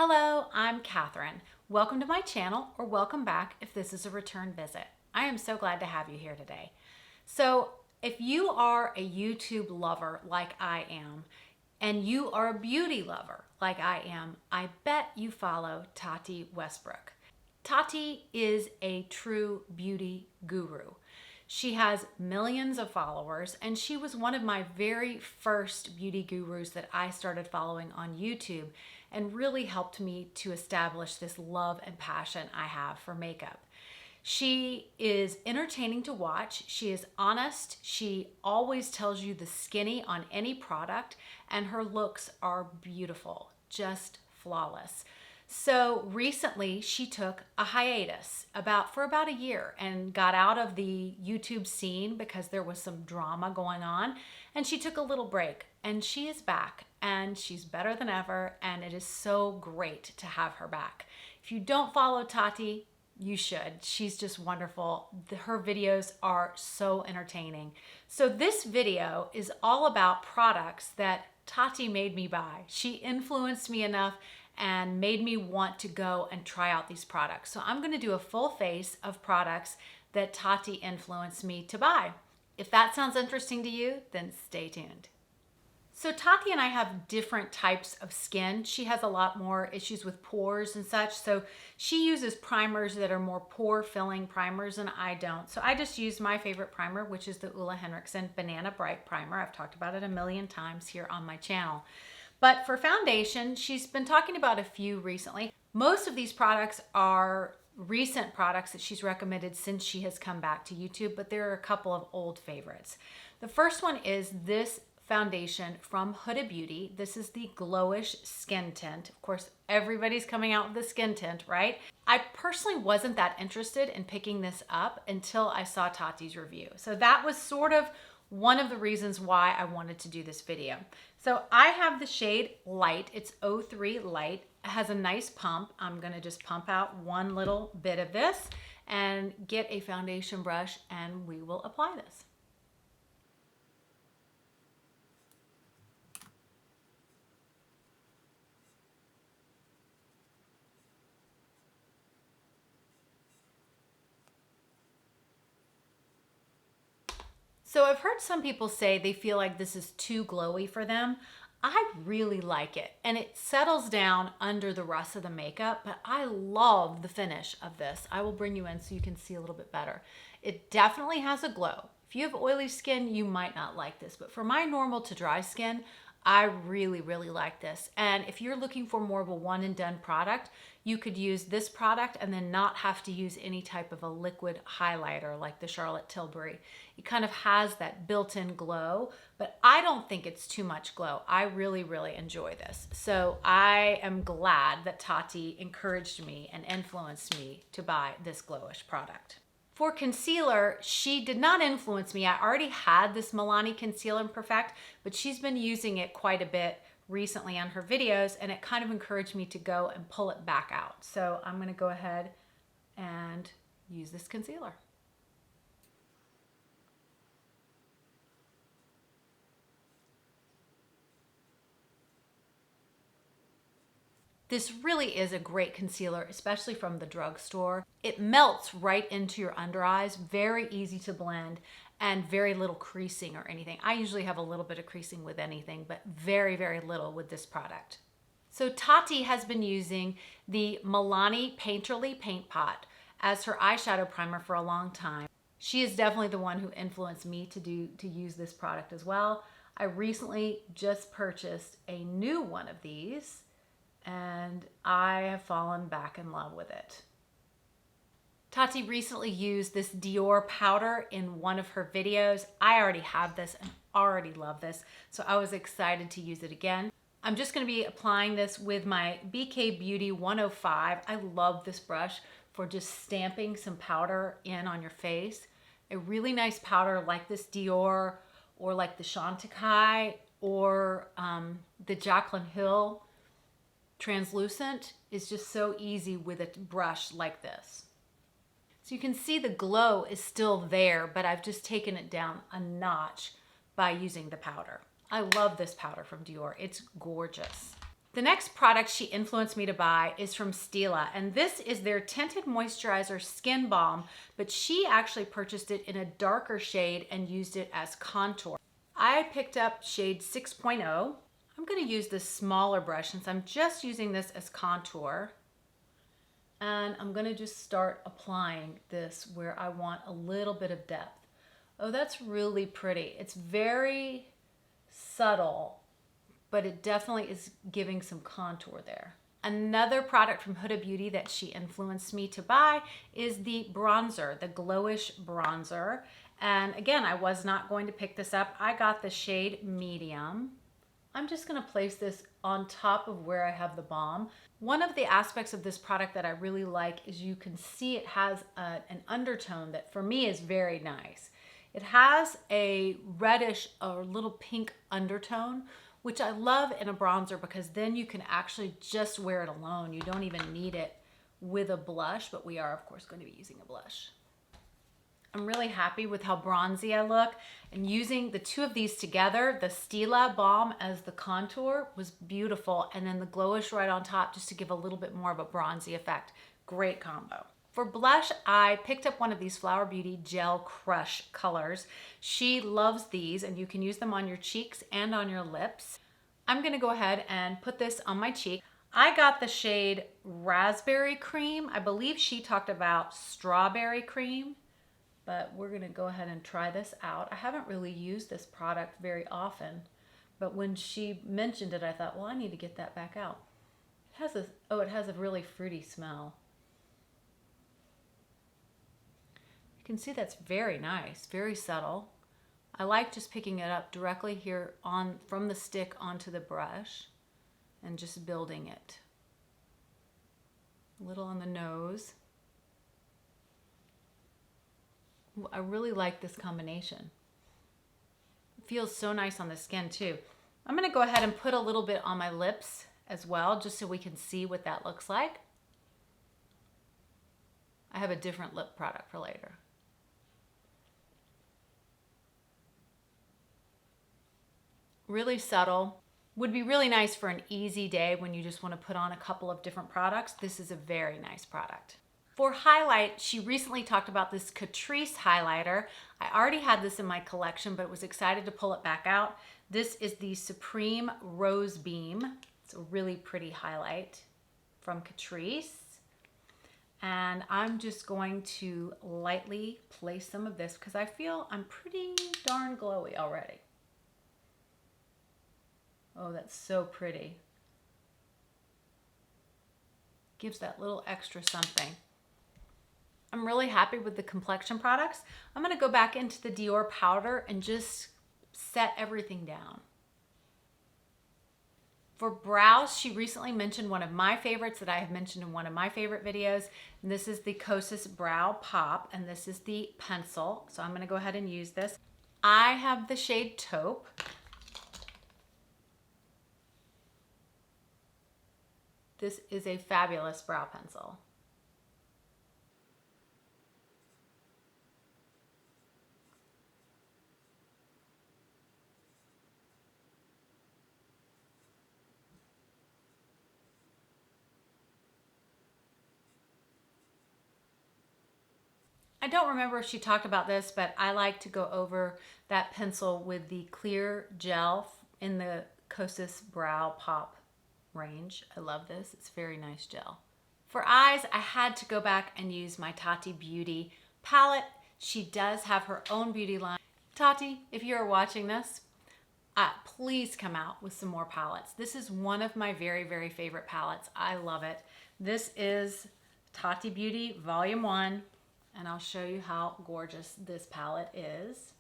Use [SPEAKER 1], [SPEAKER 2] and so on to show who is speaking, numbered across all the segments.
[SPEAKER 1] Hello, I'm Catherine. Welcome to my channel, or welcome back if this is a return visit. I am so glad to have you here today. So if you are a YouTube lover like I am, and you are a beauty lover like I am, I bet you follow Tati Westbrook. Tati is a true beauty guru. She has millions of followers, and she was one of my very first beauty gurus that I started following on YouTube and really helped me to establish this love and passion I have for makeup. She is entertaining to watch. She is honest. She always tells you the skinny on any product, and her looks are beautiful, just flawless. So recently she took a hiatus for about a year and got out of the YouTube scene because there was some drama going on, and she took a little break, and she is back and she's better than ever, and it is so great to have her back. If you don't follow Tati, you should. She's just wonderful. Her videos are so entertaining. So this video is all about products that Tati made me buy. She influenced me enough and made me want to go and try out these products. So I'm going to do a full face of products that Tati influenced me to buy. If that sounds interesting to you, then stay tuned. So Tati and I have different types of skin. She has a lot more issues with pores and such, so she uses primers that are more pore filling primers, and I don't. So I just use my favorite primer, which is the Ole Henriksen Banana Bright Primer. I've talked about it a million times here on my channel. But for foundation, she's been talking about a few recently. Most of these products are recent products that she's recommended since she has come back to YouTube, but there are a couple of old favorites. The first one is this foundation from Huda Beauty. This is the Glowish Skin Tint. Of course, everybody's coming out with the skin tint, right? I personally wasn't that interested in picking this up until I saw Tati's review. So that was sort of one of the reasons why I wanted to do this video. So I have the shade Light. It's 03 Light. It has a nice pump. I'm gonna just pump out one little bit of this and get a foundation brush, and we will apply this. So I've heard some people say they feel like this is too glowy for them. I really like it, and it settles down under the rest of the makeup, but I love the finish of this. I will bring you in so you can see a little bit better. It definitely has a glow. If you have oily skin, you might not like this, but for my normal to dry skin, I really, really like this. And if you're looking for more of a one and done product, you could use this product and then not have to use any type of a liquid highlighter like the Charlotte Tilbury. It kind of has that built-in glow, but I don't think it's too much glow. I really, really enjoy this. So I am glad that Tati encouraged me and influenced me to buy this glowish product. For concealer, she did not influence me. I already had this Milani Conceal and Perfect, but she's been using it quite a bit recently on her videos, and it kind of encouraged me to go and pull it back out. So I'm gonna go ahead and use this concealer. This really is a great concealer, especially from the drugstore. It melts right into your under eyes, very easy to blend, and very little creasing or anything. I usually have a little bit of creasing with anything, but very, very little with this product. So Tati has been using the Milani Painterly Paint Pot as her eyeshadow primer for a long time. She is definitely the one who influenced me to use this product as well. I recently just purchased a new one of these, and I have fallen back in love with it. Tati recently used this Dior powder in one of her videos. I already have this and already love this, so I was excited to use it again. I'm just gonna be applying this with my BK Beauty 105. I love this brush for just stamping some powder in on your face. A really nice powder like this Dior, or like the Chantecaille, or the Jaclyn Hill translucent is just so easy with a brush like this. So you can see the glow is still there, but I've just taken it down a notch by using the powder. I love this powder from Dior. It's gorgeous. The next product she influenced me to buy is from Stila, and this is their Tinted Moisturizer Skin Balm, but she actually purchased it in a darker shade and used it as contour. I picked up shade 6.0. I'm going to use this smaller brush since I'm just using this as contour. And I'm going to just start applying this where I want a little bit of depth. Oh, that's really pretty. It's very subtle, but it definitely is giving some contour there. Another product from Huda Beauty that she influenced me to buy is the bronzer, the Glowish bronzer. And again, I was not going to pick this up. I got the shade medium. I'm just gonna place this on top of where I have the balm. One of the aspects of this product that I really like is you can see it has an undertone that for me is very nice. It has a reddish or little pink undertone, which I love in a bronzer because then you can actually just wear it alone. You don't even need it with a blush, but we are of course going to be using a blush. I'm really happy with how bronzy I look, and using the two of these together, the Stila Balm as the contour was beautiful, and then the Glowish right on top just to give a little bit more of a bronzy effect. Great combo. For blush, I picked up one of these Flower Beauty Gel Crush colors. She loves these, and you can use them on your cheeks and on your lips. I'm gonna go ahead and put this on my cheek. I got the shade Raspberry Cream. I believe she talked about Strawberry Cream, but we're gonna go ahead and try this out. I haven't really used this product very often, but when she mentioned it, I thought, well, I need to get that back out. It has a really fruity smell. You can see that's very nice, very subtle. I like just picking it up directly here from the stick onto the brush and just building it. A little on the nose. I really like this combination. It feels so nice on the skin too. I'm gonna go ahead and put a little bit on my lips as well, just so we can see what that looks like. I have a different lip product for later. Really subtle. Would be really nice for an easy day when you just want to put on a couple of different products. This is a very nice product. For highlight, she recently talked about this Catrice highlighter. I already had this in my collection, but was excited to pull it back out. This is the Supreme Rose Beam. It's a really pretty highlight from Catrice. And I'm just going to lightly place some of this because I feel I'm pretty darn glowy already. Oh, that's so pretty. Gives that little extra something. I'm really happy with the complexion products. I'm gonna go back into the Dior Powder and just set everything down. For brows, she recently mentioned one of my favorites that I have mentioned in one of my favorite videos. And this is the Kosas Brow Pop, and this is the pencil. So I'm gonna go ahead and use this. I have the shade Taupe. This is a fabulous brow pencil. I don't remember if she talked about this, but I like to go over that pencil with the clear gel in the Kosas Brow Pop range. I love this. It's very nice gel. For eyes, I had to go back and use my Tati Beauty palette. She does have her own beauty line. Tati, if you are watching this, please come out with some more palettes. This is one of my very, very favorite palettes. I love it. This is Tati Beauty Volume 1, and I'll show you how gorgeous this palette is.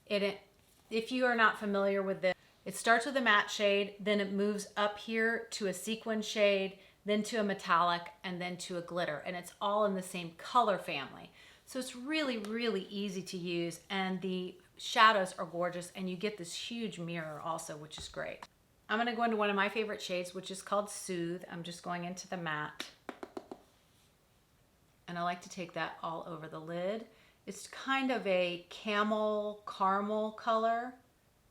[SPEAKER 1] If you are not familiar with this, it starts with a matte shade, then it moves up here to a sequin shade, then to a metallic, and then to a glitter. And it's all in the same color family. So it's really, really easy to use. And the shadows are gorgeous. And you get this huge mirror also, which is great. I'm gonna go into one of my favorite shades, which is called Soothe. I'm just going into the matte. And I like to take that all over the lid. It's kind of a camel caramel color.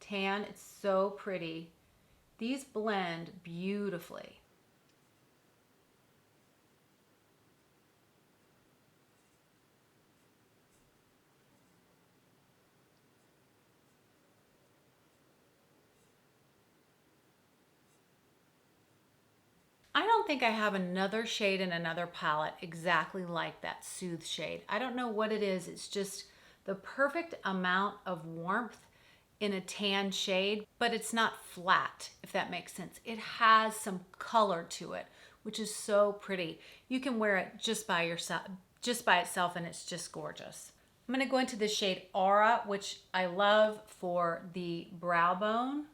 [SPEAKER 1] Tan. It's so pretty. These blend beautifully. I don't think I have another shade in another palette exactly like that Soothe shade. I don't know what it is. It's just the perfect amount of warmth in a tan shade, but it's not flat, if that makes sense. It has some color to it, which is so pretty. You can wear it just by itself, and it's just gorgeous. I'm gonna go into the shade Aura, which I love for the brow bone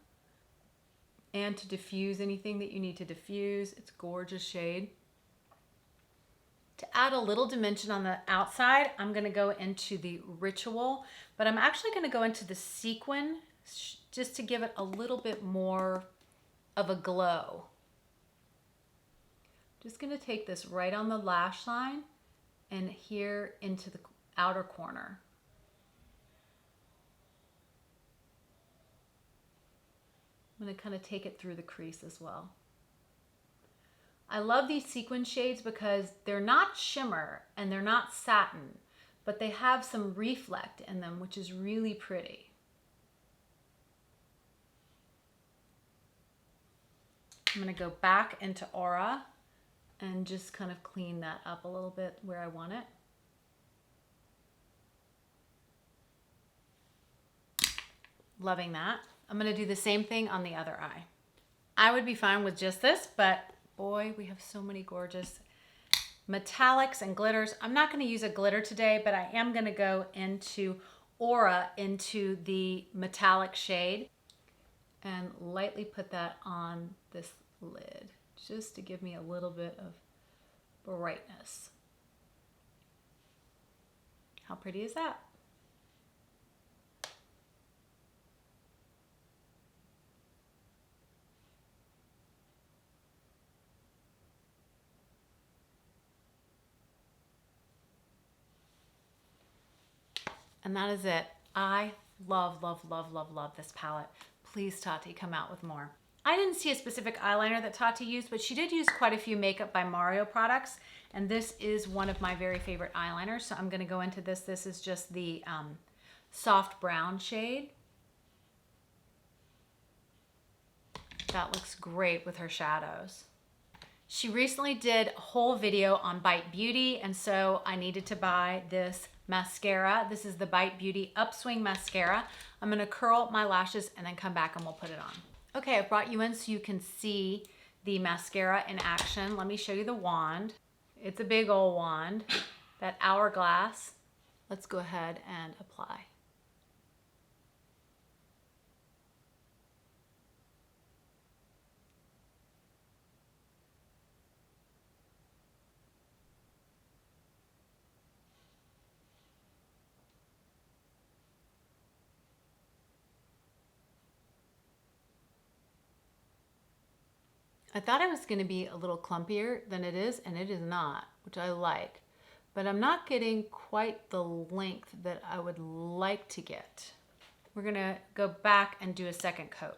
[SPEAKER 1] and to diffuse anything that you need to diffuse. It's a gorgeous shade. To add a little dimension on the outside, I'm gonna go into the Ritual, but I'm actually gonna go into the Sequin just to give it a little bit more of a glow. Just gonna take this right on the lash line and here into the outer corner. I'm going to kind of take it through the crease as well. I love these sequin shades because they're not shimmer and they're not satin, but they have some reflect in them, which is really pretty. I'm going to go back into Aura and just kind of clean that up a little bit where I want it. Loving that. I'm gonna do the same thing on the other eye. I would be fine with just this, but boy, we have so many gorgeous metallics and glitters. I'm not gonna use a glitter today, but I am gonna go into Aura, into the metallic shade, and lightly put that on this lid, just to give me a little bit of brightness. How pretty is that? And that is it. I love, love, love, love, love this palette. Please, Tati, come out with more. I didn't see a specific eyeliner that Tati used, but she did use quite a few Makeup by Mario products. And this is one of my very favorite eyeliners. So I'm gonna go into this. This is just the soft brown shade. That looks great with her shadows. She recently did a whole video on Bite Beauty, and so I needed to buy this mascara. This is the Bite Beauty Upswing mascara. I'm gonna curl my lashes and then come back and we'll put it on. Okay, I've brought you in so you can see the mascara in action. Let me show you the wand. It's a big old wand, that hourglass. Let's go ahead and apply. I thought it was going to be a little clumpier than it is, and it is not, which I like. But I'm not getting quite the length that I would like to get. We're going to go back and do a second coat.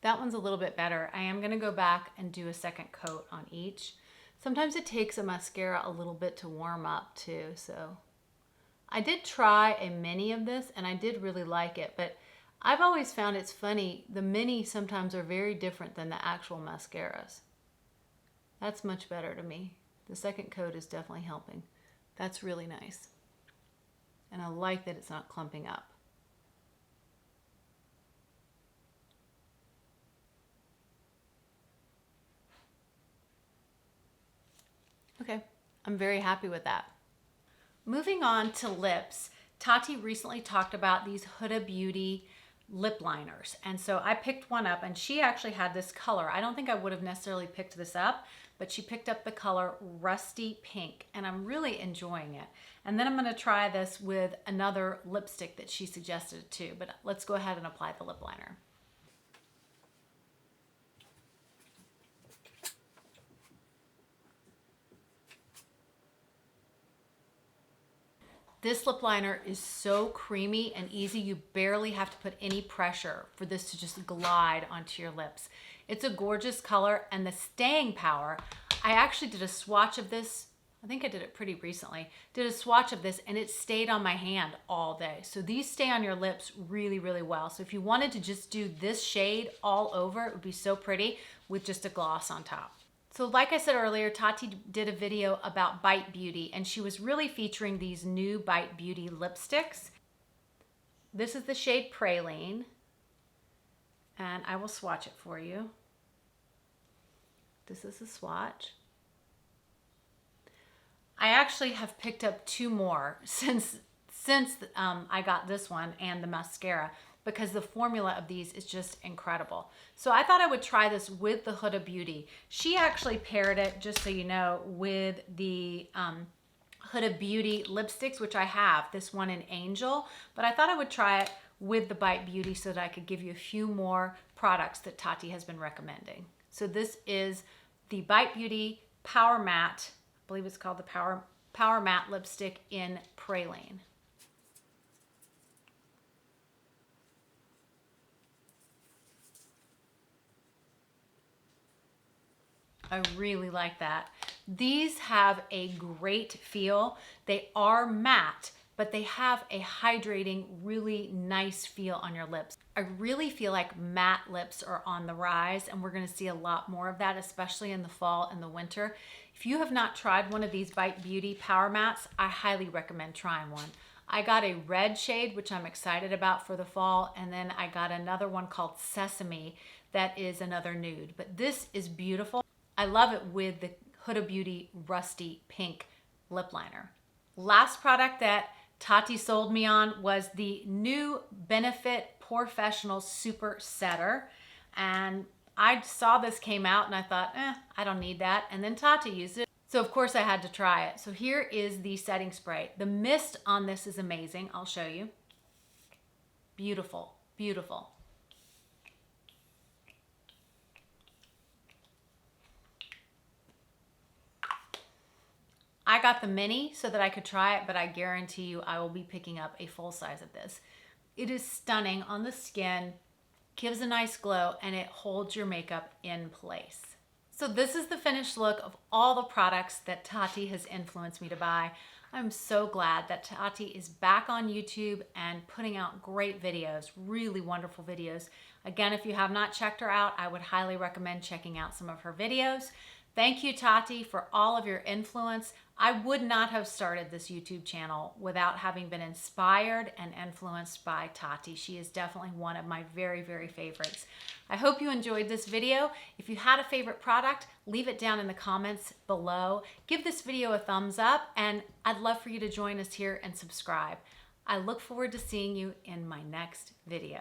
[SPEAKER 1] That one's a little bit better. I am gonna go back and do a second coat on each. Sometimes it takes a mascara a little bit to warm up too, so. I did try a mini of this and I did really like it, but I've always found it's funny, the mini sometimes are very different than the actual mascaras. That's much better to me. The second coat is definitely helping. That's really nice. And I like that it's not clumping up. Okay, I'm very happy with that. Moving on to lips, Tati recently talked about these Huda Beauty lip liners. And so I picked one up and she actually had this color. I don't think I would have necessarily picked this up, but she picked up the color Rusty Pink and I'm really enjoying it. And then I'm gonna try this with another lipstick that she suggested too, but let's go ahead and apply the lip liner. This lip liner is so creamy and easy. You barely have to put any pressure for this to just glide onto your lips. It's a gorgeous color, and the staying power, I actually did a swatch of this. I think I did it pretty recently. Did a swatch of this and it stayed on my hand all day. So these stay on your lips really, really well. So if you wanted to just do this shade all over, it would be so pretty with just a gloss on top. So like I said earlier, Tati did a video about Bite Beauty, and she was really featuring these new Bite Beauty lipsticks. This is the shade Praline, and I will swatch it for you. This is a swatch. I actually have picked up 2 more since I got this one and the mascara, because the formula of these is just incredible. So I thought I would try this with the Huda Beauty. She actually paired it, just so you know, with the Huda Beauty lipsticks, which I have, this one in Angel, but I thought I would try it with the Bite Beauty so that I could give you a few more products that Tati has been recommending. So this is the Bite Beauty Power Matte, I believe it's called the Power Matte lipstick in Praline. I really like that. These have a great feel. They are matte, but they have a hydrating, really nice feel on your lips. I really feel like matte lips are on the rise, and we're gonna see a lot more of that, especially in the fall and the winter. If you have not tried one of these Bite Beauty Power Mattes, I highly recommend trying one. I got a red shade, which I'm excited about for the fall, and then I got another one called Sesame that is another nude, but this is beautiful. I love it with the Huda Beauty Rusty Pink lip liner. Last product that Tati sold me on was the new Benefit Porefessional Super Setter. And I saw this came out and I thought, I don't need that. And then Tati used it. So of course I had to try it. So here is the setting spray. The mist on this is amazing. I'll show you. Beautiful, beautiful. I got the mini so that I could try it, but I guarantee you I will be picking up a full size of this. It is stunning on the skin, gives a nice glow, and it holds your makeup in place. So this is the finished look of all the products that Tati has influenced me to buy. I'm so glad that Tati is back on YouTube and putting out great videos, really wonderful videos. Again, if you have not checked her out, I would highly recommend checking out some of her videos. Thank you, Tati, for all of your influence. I would not have started this YouTube channel without having been inspired and influenced by Tati. She is definitely one of my very, very favorites. I hope you enjoyed this video. If you had a favorite product, leave it down in the comments below. Give this video a thumbs up, and I'd love for you to join us here and subscribe. I look forward to seeing you in my next video.